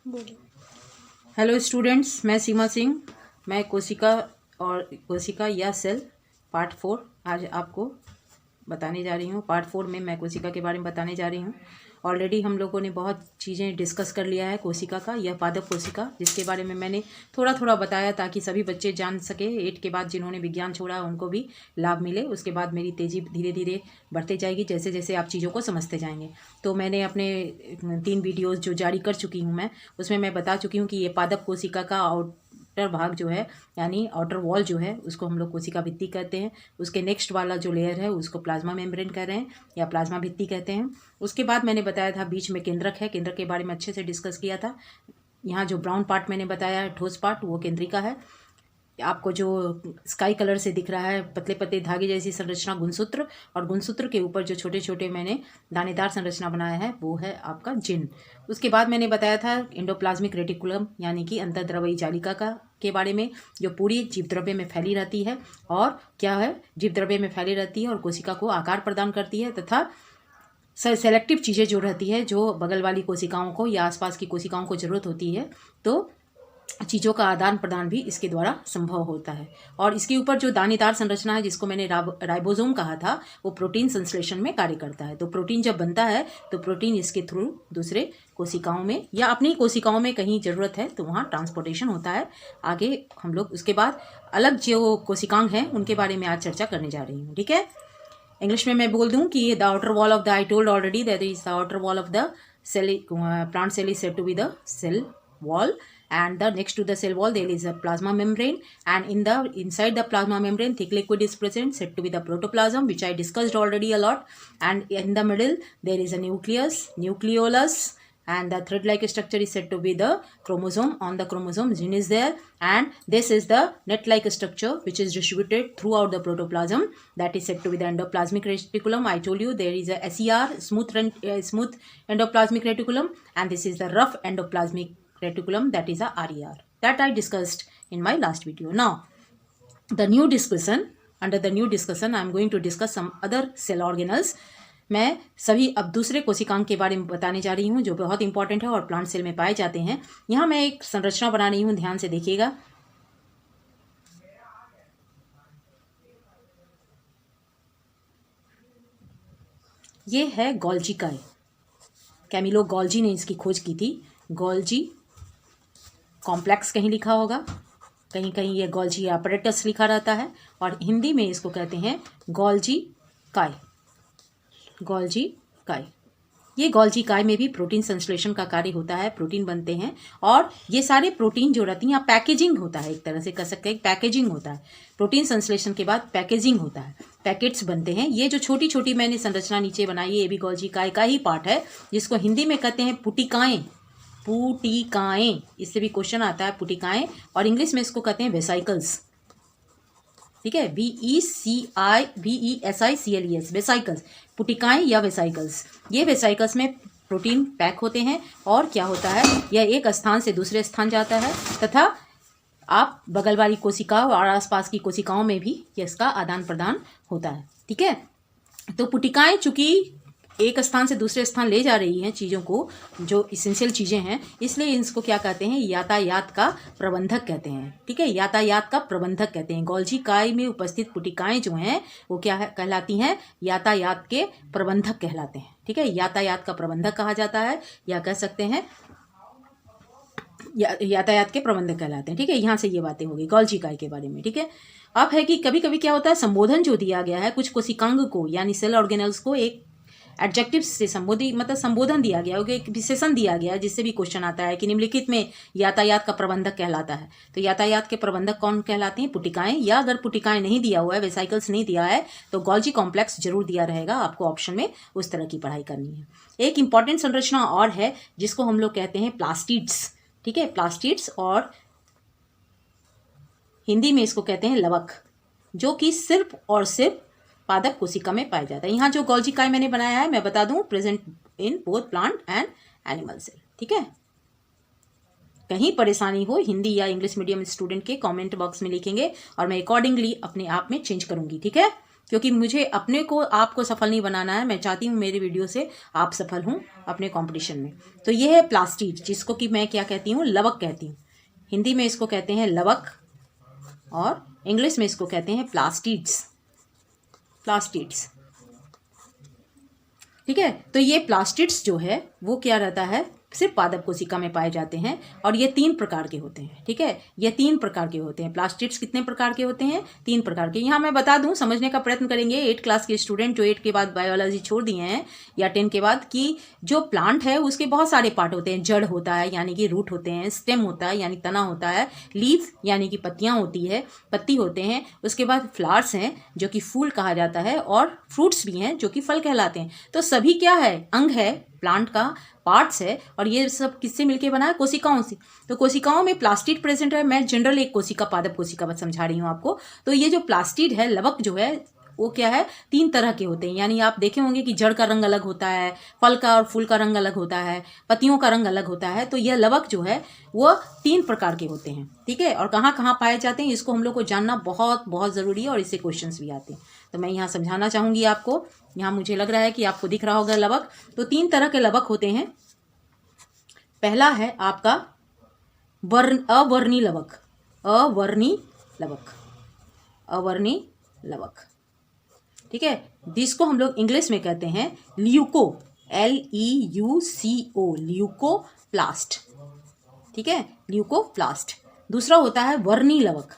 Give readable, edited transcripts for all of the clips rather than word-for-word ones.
बोलो। Hello students, मैं सीमा सिंह। मैं कोशिका या सेल पार्ट 4 आज आपको बताने जा रही हूँ। पार्ट 4 में मैं कोशिका के बारे में बताने जा रही हूँ। ऑलरेडी हम लोगों ने बहुत चीज़ें डिस्कस कर लिया है कोशिका का, यह पादप कोशिका, जिसके बारे में मैंने थोड़ा थोड़ा बताया ताकि सभी बच्चे जान सके। 8 के बाद जिन्होंने विज्ञान छोड़ा उनको भी लाभ मिले। उसके बाद मेरी तेज़ी धीरे धीरे बढ़ते जाएगी जैसे जैसे आप चीज़ों को समझते जाएंगे। तो मैंने अपने 3 वीडियोज़ जो जारी कर चुकी हूँ मैं, उसमें मैं बता चुकी हूँ कि ये पादप कोशिका का आउटर भाग जो है, यानी आउटर वॉल जो है, उसको हम लोग कोशिका भित्ति कहते हैं। उसके नेक्स्ट वाला जो लेयर है उसको प्लाज्मा मेम्ब्रेन कह रहे हैं या प्लाज्मा भित्ति कहते हैं। उसके बाद मैंने बताया था बीच में केंद्रक है, केंद्रक के बारे में अच्छे से डिस्कस किया था। यहाँ जो ब्राउन पार्ट मैंने बताया है, ठोस पार्ट, वो केंद्रिका है। आपको जो स्काई कलर से दिख रहा है पतले पतले धागे जैसी संरचना, गुणसूत्र, और गुणसूत्र के ऊपर जो छोटे छोटे मैंने दानेदार संरचना बनाया है वो है आपका जिन। उसके बाद मैंने बताया था एंडोप्लाज्मिक रेटिकुलम यानी कि अंतर्द्रव्यी जालिका का के बारे में, जो पूरी जीवद्रव्य में फैली रहती है और क्या है, जीवद्रव्य में फैली रहती है और कोशिका को आकार प्रदान करती है, तथा सेलेक्टिव चीज़ें जो रहती है, जो बगल वाली कोशिकाओं को या आसपास की कोशिकाओं को ज़रूरत होती है, तो चीज़ों का आदान प्रदान भी इसके द्वारा संभव होता है। और इसके ऊपर जो दानेदार संरचना है, जिसको मैंने राइबोसोम कहा था, वो प्रोटीन संश्लेषण में कार्य करता है। तो प्रोटीन जब बनता है तो प्रोटीन इसके थ्रू दूसरे कोशिकाओं में या अपनी कोशिकाओं में कहीं ज़रूरत है तो वहाँ ट्रांसपोर्टेशन होता है। आगे हम लोग उसके बाद अलग जो कोशिकांग हैं उनके बारे में आज चर्चा करने जा रही हूँ। ठीक है, इंग्लिश में मैं बोल दूँ कि the outer wall of the, I told already that is the outer wall of the cell, plant cell is said to be the cell wall, and the next to the cell wall there is a plasma membrane, and inside the plasma membrane thick liquid is present said to be the protoplasm, which I discussed already a lot, and in the middle there is a nucleolus, and the thread like structure is said to be the chromosome. On the chromosome gene is there, and this is the net like structure which is distributed throughout the protoplasm, that is said to be the endoplasmic reticulum. I told you there is a SER, smooth endoplasmic reticulum, and this is the rough endoplasmic reticulum, that is a RER, that I discussed in my last video. Now the new discussion, under the new discussion I am going to discuss some other cell organelles. मैं सभी अब दूसरे कोशिकांग के बारे में बताने जा रही हूँ जो बहुत इंपॉर्टेंट है और प्लांट सेल में पाए जाते हैं। यहाँ मैं एक संरचना बना रही हूँ, ध्यान से देखिएगा। ये है गोल्जी काय, कैमिलो गोल्जी ने इसकी खोज की थी। गोल्जी कॉम्प्लेक्स कहीं लिखा होगा, कहीं कहीं ये गोल्जी apparatus लिखा रहता है, और हिंदी में इसको कहते हैं गोल्जी काय। गोल्जी काय, ये गोल्जी काय में भी प्रोटीन संश्लेषण का कार्य होता है, प्रोटीन बनते हैं, और ये सारे प्रोटीन जो रहती हैं, यहाँ पैकेजिंग होता है, एक तरह से कह सकते हैं पैकेजिंग होता है। प्रोटीन संश्लेषण के बाद पैकेजिंग होता है, पैकेट्स बनते हैं। ये जो छोटी छोटी मैंने संरचना नीचे बनाई है, ये भी गोल्जी काय का ही पार्ट है, जिसको हिंदी में कहते हैं पुटिकाएं। पुटिकाएं, इससे भी क्वेश्चन आता है, पुटिकाएं, और इंग्लिश में इसको कहते हैं वेसाइकल्स। ठीक है, VESICLES, वेसाइकल्स, पुटिकाएं या वेसाइकल्स। ये वेसाइकल्स में प्रोटीन पैक होते हैं, और क्या होता है, यह एक स्थान से दूसरे स्थान जाता है, तथा आप बगल वाली कोशिका और आसपास की कोशिकाओं में भी इसका आदान प्रदान होता है। ठीक है, तो पुटिकाएं चूंकि एक स्थान से दूसरे स्थान ले जा रही हैं चीज़ों को, जो इसेंशियल चीज़ें हैं, इसलिए इसको क्या कहते हैं, यातायात का प्रबंधक कहते हैं। ठीक है, यातायात का प्रबंधक कहते हैं। गोल्जी काय में उपस्थित पुटिकाएं जो हैं वो क्या कहलाती हैं, यातायात के प्रबंधक कहलाते हैं। ठीक है, यातायात का प्रबंधक कहा जाता है, या कह सकते हैं यातायात के प्रबंधक कहलाते हैं। ठीक है, यहाँ से ये बातें होगी गोल्जी काय के बारे में। ठीक है, अब है कि कभी कभी क्या होता है, संबोधन जो दिया गया है कुछ कोशिकांग को यानी सेल ऑर्गेनल्स को, एक एडजेक्टिव से संबोधन दिया गया, एक विशेषण दिया गया, जिससे भी क्वेश्चन आता है कि निम्नलिखित में यातायात का प्रबंधक कहलाता है। तो यातायात के प्रबंधक कौन कहलाते हैं, पुटिकाएं, या अगर पुटिकाएं नहीं दिया हुआ है, वेसाइकल्स नहीं दिया है, तो गोल्जी कॉम्प्लेक्स जरूर दिया रहेगा। आपको ऑप्शन में उस तरह की पढ़ाई करनी है। एक इंपॉर्टेंट संरचना और है जिसको हम लोग कहते हैं प्लास्टिड्स। ठीक है, प्लास्टिड्स, और हिंदी में इसको कहते हैं लवक, जो कि सिर्फ और सिर्फ पादप कोशिका में पाया जाता है। यहाँ जो गोल्जी काय मैंने बनाया है, मैं बता दूं, present in both plant and animal cell. ठीक है, कहीं परेशानी हो हिंदी या इंग्लिश मीडियम स्टूडेंट के कमेंट बॉक्स में लिखेंगे और मैं अकॉर्डिंगली अपने आप में चेंज करूंगी। ठीक है, क्योंकि मुझे अपने को आपको सफल नहीं बनाना है। मैं चाहती हूँ मेरी वीडियो से आप सफल हों अपने कंपटीशन में। तो ये है प्लास्टिड, जिसको कि मैं क्या कहती हूँ, लवक कहती हूँ। हिंदी में इसको कहते हैं लवक और इंग्लिश में इसको कहते हैं प्लास्टिड्स। प्लास्टिड्स, ठीक है। तो ये प्लास्टिड्स जो है वो क्या रहता है, सिर्फ पादप कोशिका में पाए जाते हैं और ये 3 प्रकार के होते हैं, ठीक है। ये 3 प्रकार के होते हैं। प्लास्टिड्स कितने प्रकार के होते हैं? 3 प्रकार के। यहाँ मैं बता दूं, समझने का प्रयत्न करेंगे 8 क्लास के स्टूडेंट जो 8 के बाद बायोलॉजी छोड़ दिए हैं या 10 के बाद, कि जो प्लांट है उसके बहुत सारे पार्ट होते हैं। जड़ होता है यानी कि रूट होते हैं, स्टेम होता है यानी तना होता है, लीफ यानी कि पत्तियाँ होती है, पत्ती होते हैं, उसके बाद फ्लावर्स हैं जो कि फूल कहा जाता है, और फ्रूट्स भी हैं जो कि फल कहलाते हैं। तो सभी क्या है, अंग है, प्लांट का पार्ट्स है, और ये सब किससे मिलके बना है? कोशिकाओं से। तो कोशिकाओं में प्लास्टिड प्रेजेंट है। मैं जनरल एक कोशिका, पादप कोशिका बस समझा रही हूँ आपको। तो ये जो प्लास्टिड है, लवक जो है, वो क्या है, 3 तरह के होते हैं। यानी आप देखे होंगे कि जड़ का रंग अलग होता है, फल का और फूल का रंग अलग होता है, पत्तियों का रंग अलग होता है। तो यह लवक जो है वो 3 प्रकार के होते हैं, ठीक है। और कहाँ कहाँ पाए जाते हैं इसको हम लोग को जानना बहुत बहुत ज़रूरी है, और इससे क्वेश्चंस भी आते हैं। तो मैं यहाँ समझाना चाहूँगी आपको। यहाँ मुझे लग रहा है कि आपको दिख रहा होगा लवक। तो 3 तरह के लवक होते हैं। पहला है आपका अवर्णी लवक। अवर्णी लवक, अवर्णी लवक, ठीक है। जिसको हम लोग इंग्लिश में कहते हैं ल्यूको, LEUCO, ल्यूकोप्लास्ट, ठीक है, ल्यूकोप्लास्ट। दूसरा होता है वर्णी लवक,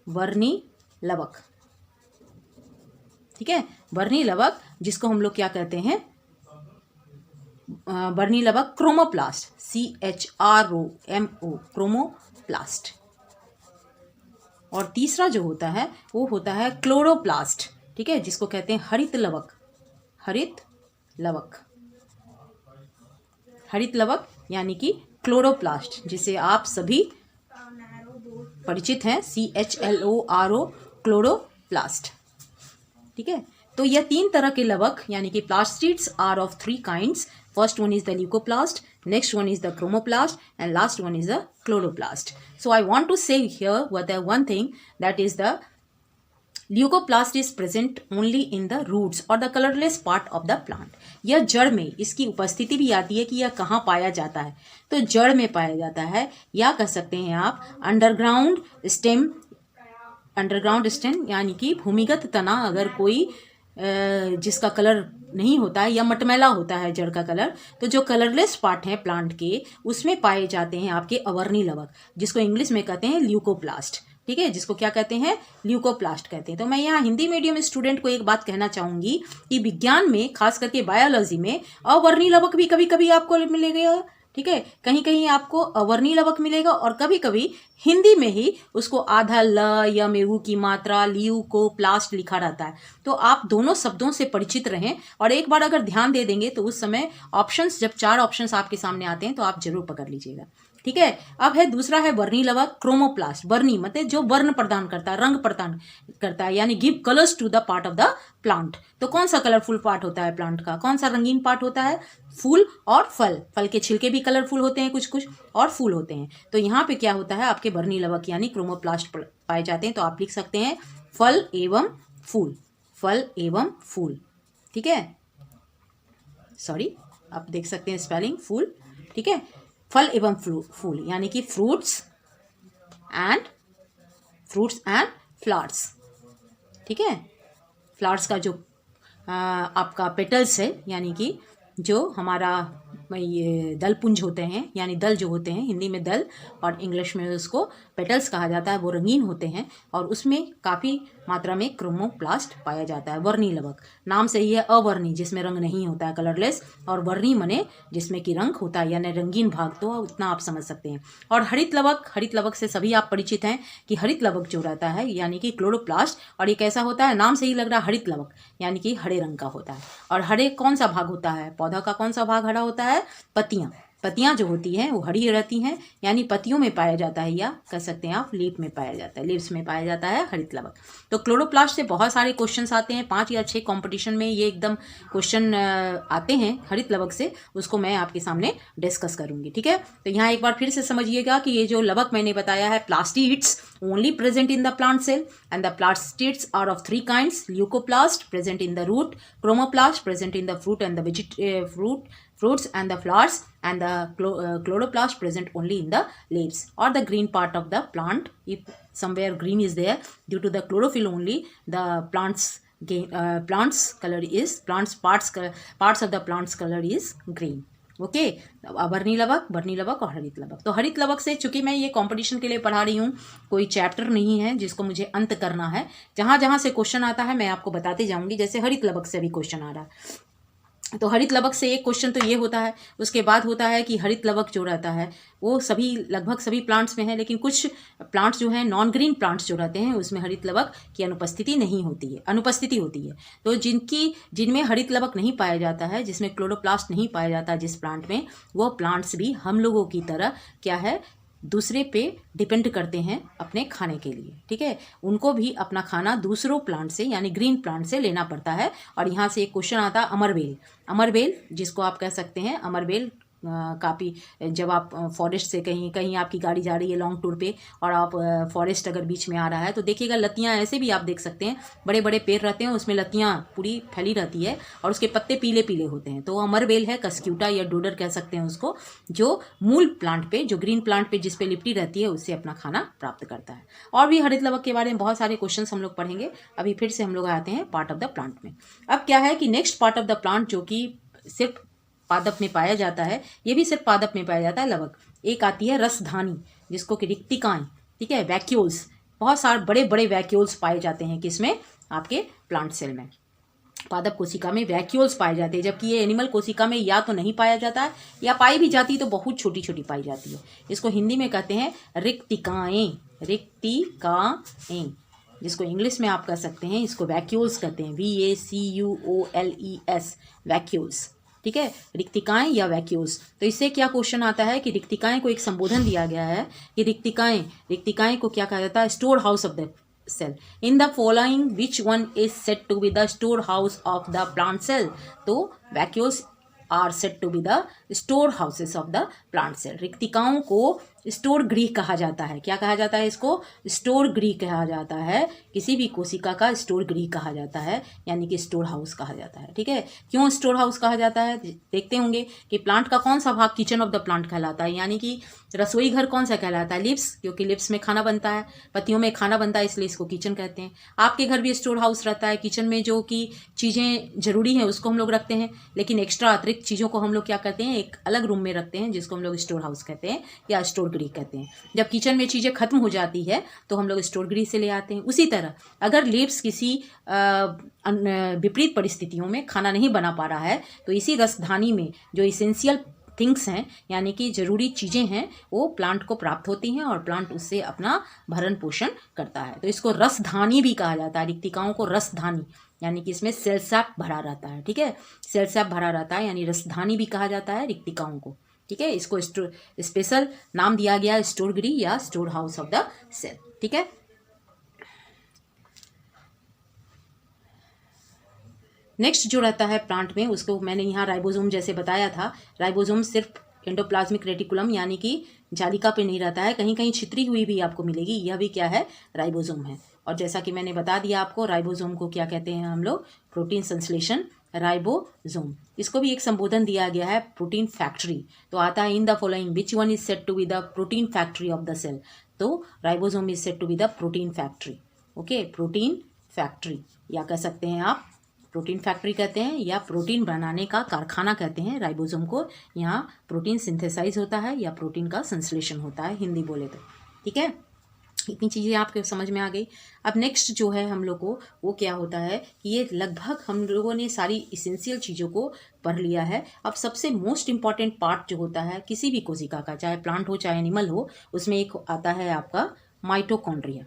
वर्णी लवक, ठीक है, वर्णी लवक, जिसको हम लोग क्या कहते हैं, वर्णी लवक क्रोमोप्लास्ट, CHROMO, क्रोमोप्लास्ट। और तीसरा जो होता है वो होता है क्लोरोप्लास्ट, ठीक है, जिसको कहते हैं हरित लवक, हरित लवक, हरित लवक यानी कि क्लोरोप्लास्ट, जिसे आप सभी परिचित हैं, CHLORO, क्लोरोप्लास्ट, ठीक है। तो यह 3 तरह के लवक यानी कि plastids are of 3 kinds. First one is the leucoplast, next one is the chromoplast, and last one is the chloroplast. So I want to say here one thing, that is the leucoplast is present only in the roots or the colorless part of the plant. यह जड़ में इसकी उपस्थिति भी आती है कि यह कहाँ पाया जाता है, तो जड़ में पाया जाता है, या कह सकते हैं आप अंडरग्राउंड स्टेम, अंडरग्राउंड स्टेम यानी कि भूमिगत तना, अगर कोई जिसका कलर नहीं होता है या मटमैला होता है जड़ का कलर, तो जो कलरलेस पार्ट हैं प्लांट के, उसमें पाए जाते हैं आपके अवर्णी लवक, जिसको इंग्लिश में कहते हैं ल्यूकोप्लास्ट, ठीक है, जिसको क्या कहते हैं, ल्यूकोप्लास्ट कहते हैं। तो मैं यहाँ हिंदी मीडियम स्टूडेंट को एक बात कहना चाहूँगी कि विज्ञान में, खास करके बायोलॉजी में, अवर्णी लवक भी कभी कभी आपको मिलेगा, ठीक है, कहीं कहीं आपको अवर्णी लवक मिलेगा, और कभी कभी हिंदी में ही उसको आधा ल या मेरू की मात्रा ल्यूकोप्लास्ट लिखा रहता है। तो आप दोनों शब्दों से परिचित रहें, और एक बार अगर ध्यान दे देंगे तो उस समय ऑप्शंस, जब 4 ऑप्शंस आपके सामने आते हैं तो आप जरूर पकड़ लीजिएगा, ठीक है। अब है दूसरा है वर्णी लवक क्रोमोप्लास्ट। वर्णी मतलब जो वर्ण प्रदान करता है, रंग प्रदान करता है, यानी give colours to the part of the plant. तो कौन सा कलरफुल पार्ट होता है प्लांट का, कौन सा रंगीन पार्ट होता है, फूल और फल। फल के छिलके भी कलरफुल होते हैं कुछ कुछ, और फूल होते हैं। तो यहाँ पे क्या होता है, आपके वर्णी लवक यानी क्रोमोप्लास्ट पाए जाते हैं। तो आप लिख सकते हैं फल एवं फूल, फल एवं फूल, ठीक है, सॉरी आप देख सकते हैं स्पेलिंग फूल, ठीक है, फल एवं फूल यानी कि फ्रूट्स एंड फ्लावर्स, ठीक है। फ्लावर्स का जो आपका पेटल्स है, यानी कि जो हमारा ये दल पुंज होते हैं, यानी दल जो होते हैं, हिंदी में दल और इंग्लिश में उसको पेटल्स कहा जाता है, वो रंगीन होते हैं, और उसमें काफ़ी मात्रा में क्रोमोप्लास्ट पाया जाता है। वर्णी लवक नाम से ही है, अवर्णी जिसमें रंग नहीं होता है, कलरलेस, और वर्णी मने जिसमें कि रंग होता है, यानी रंगीन भाग, तो उतना आप समझ सकते हैं। और हरित लवक, हरित लवक से सभी आप परिचित हैं कि हरित लवक जो रहता है यानी कि क्लोरोप्लास्ट, और ये कैसा होता है, नाम से ही लग रहा है हरित लवक, यानी कि हरे रंग का होता है। और हरे कौन सा भाग होता है, पौधा का कौन सा भाग हरा होता है, पत्तियां। पत्तियां जो होती हैं वो हरी रहती हैं, यानी पत्तियों में पाया जाता है, या कह सकते हैं आप लीफ में पाया जाता है, लीव्स में पाया जाता है हरित लवक। तो क्लोरोप्लास्ट से बहुत सारे क्वेश्चंस आते हैं, 5 या 6 कंपटीशन में ये एकदम क्वेश्चन आते हैं हरित लवक से, उसको मैं आपके सामने डिस्कस करूंगी, ठीक है। तो यहाँ एक बार फिर से समझिएगा कि ये जो लवक मैंने बताया है plastids, only present in the plant cell, and the plastids are of three kinds: leucoplast present in the root, chromoplast present in the fruit and the fruits and the flowers, and the chloroplast present only in the leaves or the green part of the plant. If somewhere green is there, due to the chlorophyll only, the plants parts of the plant's color is green. Okay, वर्णी लवक और हरित लवक। तो हरित लवक से, चूंकि मैं ये competition के लिए पढ़ा रही हूँ, कोई चैप्टर नहीं है जिसको मुझे अंत करना है, जहाँ जहाँ से क्वेश्चन आता है मैं आपको बताते जाऊंगी। जैसे हरित लवक से भी क्वेश्चन आ रहा है, तो हरित लवक से एक क्वेश्चन तो ये होता है। उसके बाद होता है कि हरित लवक जो रहता है वो लगभग सभी प्लांट्स में है, लेकिन कुछ प्लांट्स जो हैं, नॉन ग्रीन प्लांट्स जो रहते हैं, उसमें हरित लवक की अनुपस्थिति होती है। तो जिनमें हरित लवक नहीं पाया जाता है, जिसमें क्लोरोप्लास्ट नहीं पाया जाता जिस प्लांट में, वो प्लांट्स भी हम लोगों की तरह क्या है, दूसरे पे डिपेंड करते हैं अपने खाने के लिए। ठीक है, उनको भी अपना खाना दूसरों प्लांट से यानी ग्रीन प्लांट से लेना पड़ता है। और यहाँ से एक क्वेश्चन आता है अमरबेल, जिसको आप कह सकते हैं अमरबेल। काफ़ी जब आप फॉरेस्ट से कहीं आपकी गाड़ी जा रही है लॉन्ग टूर पे, और आप फॉरेस्ट अगर बीच में आ रहा है, तो देखिएगा लतियाँ ऐसे भी आप देख सकते हैं, बड़े बड़े पेड़ रहते हैं, उसमें लतियाँ पूरी फैली रहती है और उसके पत्ते पीले पीले होते हैं। तो अमरबेल है, कस्क्यूटा या डोडर कह सकते हैं उसको, जो मूल प्लांट पे, जो ग्रीन प्लांट पे जिस पे लिपटी रहती है, उससे अपना खाना प्राप्त करता है। और भी हरित लवक के बारे में बहुत सारे क्वेश्चन हम लोग पढ़ेंगे। अभी फिर से हम लोग आते हैं पार्ट ऑफ द प्लांट में। अब क्या है कि next part of the plant, जो कि सिर्फ पादप में पाया जाता है, ये भी सिर्फ पादप में पाया जाता है लवक। एक आती है रसधानी, जिसको कि रिक्तिकाएं, ठीक है, वैक्यूल्स, बहुत सारे बड़े बड़े वैक्यूल्स पाए जाते हैं किसमें, आपके प्लांट सेल में। पादप कोशिका में वैक्यूल्स पाए जाते हैं, जबकि ये एनिमल कोशिका में या तो नहीं पाया जाता है, या पाई भी जाती तो बहुत छोटी छोटी पाई जाती है। इसको हिंदी में कहते हैं रिक्तिकाएं, जिसको इंग्लिश में आप कह सकते हैं, इसको वैक्यूल्स कहते हैं, VACUOLES, वैक्यूल्स। ठीक है, रिक्तिकाएं या वैक्यूल्स। तो इससे क्या क्वेश्चन आता है कि रिक्तिकाएं को एक संबोधन दिया गया है कि रिक्तिकाएं को क्या कहा जाता है, store house of the cell. In the following which one is said to be the store house of the plant cell. तो vacuoles are said to be the store houses of the plant cell. रिक्तिकाओं को store गृह कहा जाता है। क्या कहा जाता है इसको, स्टोर गृह कहा जाता है। किसी भी कोशिका का स्टोर गृह कहा जाता है, यानी कि स्टोर हाउस कहा जाता है। ठीक है, क्यों स्टोर हाउस कहा जाता है, देखते होंगे कि प्लांट का कौन सा भाग किचन ऑफ द प्लांट कहलाता है, यानी कि रसोई घर कौन सा कहलाता है, लिप्स, क्योंकि लिप्स में खाना बनता है, पत्तियों में खाना बनता है, इसलिए इसको किचन कहते हैं। आपके घर भी स्टोर हाउस रहता है, किचन में जो कि चीज़ें जरूरी हैं उसको हम लोग रखते हैं, लेकिन एक्स्ट्रा अतिरिक्त चीज़ों को हम लोग क्या करते हैं, एक अलग रूम में रखते हैं, जिसको हम लोग स्टोर हाउस कहते हैं या स्टोर गृह कहते हैं। जब किचन में चीज़ें खत्म हो जाती है तो हम लोग स्टोर गृह से ले आते हैं। उसी तरह अगर लिप्स किसी विपरीत परिस्थितियों में खाना नहीं बना पा रहा है, तो इसी रसधानी में जो इसेंशियल थिंग्स हैं, यानी कि ज़रूरी चीज़ें हैं, वो प्लांट को प्राप्त होती हैं और प्लांट उससे अपना भरण पोषण करता है। तो इसको रसधानी भी कहा जाता है। रिक्तिकाओं को रसधानी, यानी कि इसमें सेल सैप भरा रहता है। ठीक है, सेल सैप भरा रहता है, यानी रसधानी भी कहा जाता है रिक्तिकाओं को। ठीक है, इसको स्पेशल नाम दिया गया स्टोर गृह या store house of the cell. ठीक है, नेक्स्ट जो रहता है प्लांट में, उसको मैंने यहाँ राइबोसोम जैसे बताया था। राइबोसोम सिर्फ एंडोप्लाज्मिक रेटिकुलम यानी कि जालिका पे नहीं रहता है, कहीं कहीं छितरी हुई भी आपको मिलेगी, यह भी क्या है, राइबोसोम है। और जैसा कि मैंने बता दिया आपको, राइबोसोम को क्या कहते हैं हम लोग, प्रोटीन संश्लेषण राइबोसोम। इसको भी एक संबोधन दिया गया है, प्रोटीन फैक्ट्री। तो आता है in the following which one is said to be the protein factory of the cell. तो ribosome is said to be the protein factory. Okay, protein factory या कह सकते हैं आप प्रोटीन फैक्ट्री कहते हैं, या प्रोटीन बनाने का कारखाना कहते हैं राइबोसोम को। यहाँ प्रोटीन सिंथेसाइज होता है या प्रोटीन का संश्लेषण होता है, हिंदी बोले तो। ठीक है, इतनी चीज़ें आपके समझ में आ गई। अब नेक्स्ट जो है हम लोग को, वो क्या होता है कि ये लगभग हम लोगों ने सारी इसेंशियल चीज़ों को पढ़ लिया है। अब सबसे मोस्ट इम्पॉर्टेंट पार्ट जो होता है किसी भी कोशिका का, चाहे प्लांट हो चाहे एनिमल हो, उसमें एक आता है आपका माइटोकॉन्ड्रिया।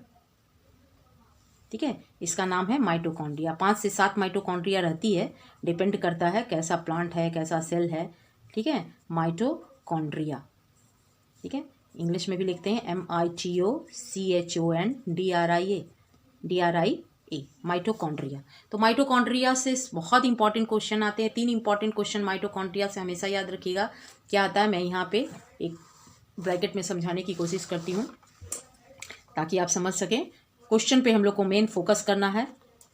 ठीक है, इसका नाम है माइटोकॉन्ड्रिया। 5 से 7 माइटोकॉन्ड्रिया रहती है, डिपेंड करता है कैसा प्लांट है, कैसा सेल है। ठीक है, माइटोकॉन्ड्रिया। ठीक है, इंग्लिश में भी लिखते हैं MITOCHONDRIA, माइटोकॉन्ड्रिया। तो माइटोकॉन्ड्रिया से बहुत इंपॉर्टेंट क्वेश्चन आते हैं। 3 इंपॉर्टेंट क्वेश्चन माइटोकॉन्ड्रिया से हमेशा याद रखिएगा। क्या आता है, मैं यहाँ पे एक ब्रैकेट में समझाने की कोशिश करती हूँ ताकि आप समझ सकें। क्वेश्चन पे हम लोग को मेन फोकस करना है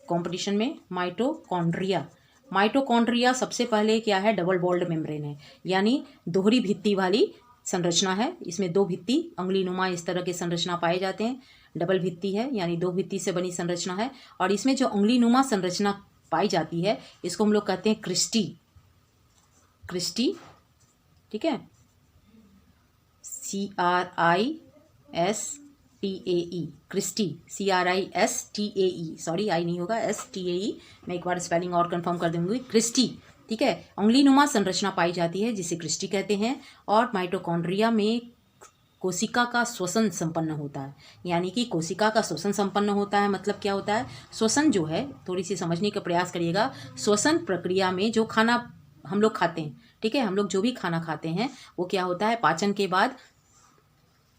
कंपटीशन में। माइटोकॉन्ड्रिया, माइटोकॉन्ड्रिया सबसे पहले क्या है, डबल बॉल्ड मेम्ब्रेन है, यानी दोहरी भित्ति वाली संरचना है। इसमें दो भित्ति अंगुलीनुमा इस तरह के संरचना पाए जाते हैं। डबल भित्ति है यानी दो भित्ति से बनी संरचना है। और इसमें जो अंगुलीनुमा संरचना पाई जाती है इसको हम लोग कहते हैं क्रिस्टी, क्रिस्टी, ठीक है, CRISTAE, cristae, CRISTAE, sorry I नहीं होगा, STAE, मैं एक बार स्पेलिंग और कंफर्म कर दूंगी, क्रिस्टी, ठीक है। अंगुलीनुमा संरचना पाई जाती है जिसे क्रिस्टी कहते हैं। और माइटोकॉन्ड्रिया में कोशिका का श्वसन संपन्न होता है, यानी कि कोशिका का श्वसन संपन्न होता है। मतलब क्या होता है, श्वसन जो है, थोड़ी सी समझने का प्रयास करिएगा। श्वसन प्रक्रिया में जो खाना हम लोग खाते हैं, ठीक है, हम लोग जो भी खाना खाते हैं वो क्या होता है, पाचन के बाद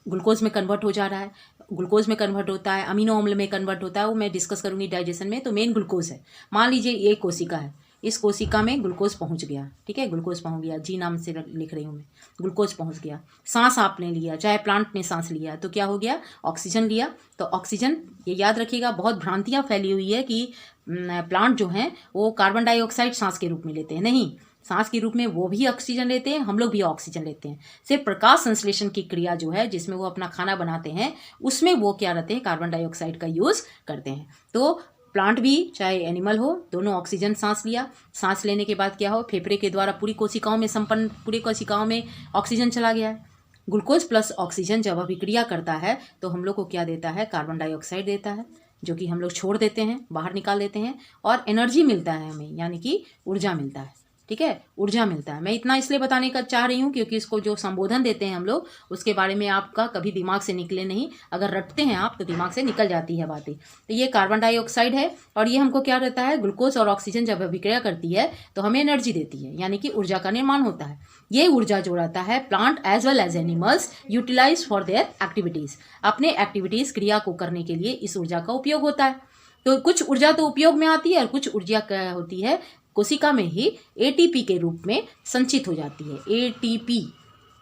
ग्लूकोज में कन्वर्ट हो जा रहा है, ग्लूकोज में कन्वर्ट होता है, अमीनो अम्ल में कन्वर्ट होता है, वो मैं डिस्कस करूंगी डाइजेशन में। तो मेन ग्लूकोज है। मान लीजिए ये कोशिका है, इस कोशिका में ग्लूकोज पहुंच गया, ठीक है, ग्लूकोज पहुंच गया, जी नाम से लिख रही हूँ मैं, ग्लूकोज पहुंच गया। सांस आपने लिया, चाहे प्लांट ने सांस लिया, तो क्या हो गया, ऑक्सीजन लिया। तो ऑक्सीजन, ये याद रखिएगा, बहुत भ्रांतियाँ फैली हुई है कि प्लांट जो हैं वो कार्बन डाइऑक्साइड सांस के रूप में लेते हैं। नहीं, सांस के रूप में वो भी ऑक्सीजन लेते हैं, हम लोग भी ऑक्सीजन लेते हैं। सिर्फ प्रकाश संश्लेषण की क्रिया जो है जिसमें वो अपना खाना बनाते हैं, उसमें वो क्या रहते हैं, कार्बन डाइऑक्साइड का यूज़ करते हैं। तो प्लांट भी चाहे एनिमल हो, दोनों ऑक्सीजन सांस लिया। सांस लेने के बाद क्या हो, फेफड़े के द्वारा पूरी कोशिकाओं में संपन्न, पूरी कोशिकाओं में ऑक्सीजन चला गया है। ग्लूकोज प्लस ऑक्सीजन जब अभिक्रिया करता है तो हम लोग को क्या देता है, कार्बन डाइऑक्साइड देता है, जो कि हम लोग छोड़ देते हैं, बाहर निकाल देते हैं। और एनर्जी मिलता है हमें, यानी कि ऊर्जा मिलता है, ठीक है, ऊर्जा मिलता है। मैं इतना इसलिए बताने का चाह रही हूँ क्योंकि इसको जो संबोधन देते हैं हम लोग, उसके बारे में आपका कभी दिमाग से निकले नहीं। अगर रटते हैं आप तो दिमाग से निकल जाती है बातें। तो ये कार्बन डाइऑक्साइड है और ये हमको क्या रहता है, ग्लूकोज और ऑक्सीजन जब अभिक्रिया करती है तो हमें एनर्जी देती है, यानी कि ऊर्जा का निर्माण होता है। ये ऊर्जा जो रहता है plant as well as animals utilise for their activities, अपने एक्टिविटीज़ क्रिया को करने के लिए इस ऊर्जा का उपयोग होता है। तो कुछ ऊर्जा तो उपयोग में आती है और कुछ ऊर्जा क्या होती है, कोशिका में ही एटीपी के रूप में संचित हो जाती है। एटीपी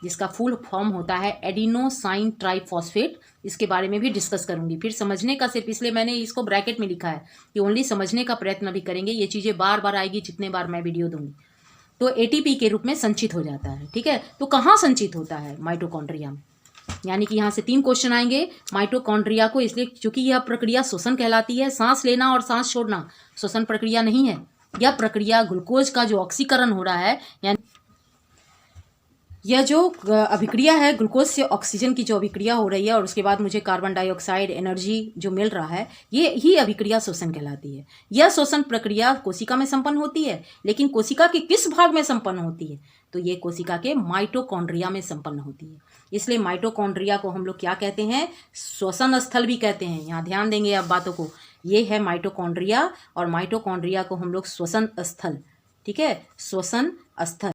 जिसका फुल फॉर्म होता है एडिनोसाइन ट्राइफॉस्फेट, इसके बारे में भी डिस्कस करूंगी। फिर समझने का सिर्फ इसलिए मैंने इसको ब्रैकेट में लिखा है कि ओनली समझने का प्रयत्न भी करेंगे। ये चीज़ें बार बार आएगी जितने बार मैं वीडियो दूंगी। तो एटीपी के रूप में संचित हो जाता है, ठीक है। तो कहाँ संचित होता है, माइटोकॉन्ड्रिया में, यानी कि यहाँ से 3 क्वेश्चन आएंगे माइटोकॉन्ड्रिया को, इसलिए क्योंकि यह प्रक्रिया श्वसन कहलाती है। सांस लेना और सांस छोड़ना श्वसन प्रक्रिया नहीं है। यह प्रक्रिया ग्लूकोज का जो ऑक्सीकरण हो रहा है, यानी यह जो अभिक्रिया है, ग्लूकोज से ऑक्सीजन की जो अभिक्रिया हो रही है और उसके बाद मुझे कार्बन डाइऑक्साइड एनर्जी जो मिल रहा है, ये ही अभिक्रिया श्वसन कहलाती है। यह श्वसन प्रक्रिया कोशिका में संपन्न होती है, लेकिन कोशिका के किस भाग में संपन्न होती है, तो ये कोशिका के माइटोकॉन्ड्रिया में संपन्न होती है। इसलिए माइटोकॉन्ड्रिया को हम लोग क्या कहते हैं, श्वसन स्थल भी कहते हैं। यहाँ ध्यान देंगे आप बातों को, ये है माइटोकॉन्ड्रिया और माइटोकॉन्ड्रिया को हम लोग श्वसन स्थल, ठीक है, श्वसन स्थल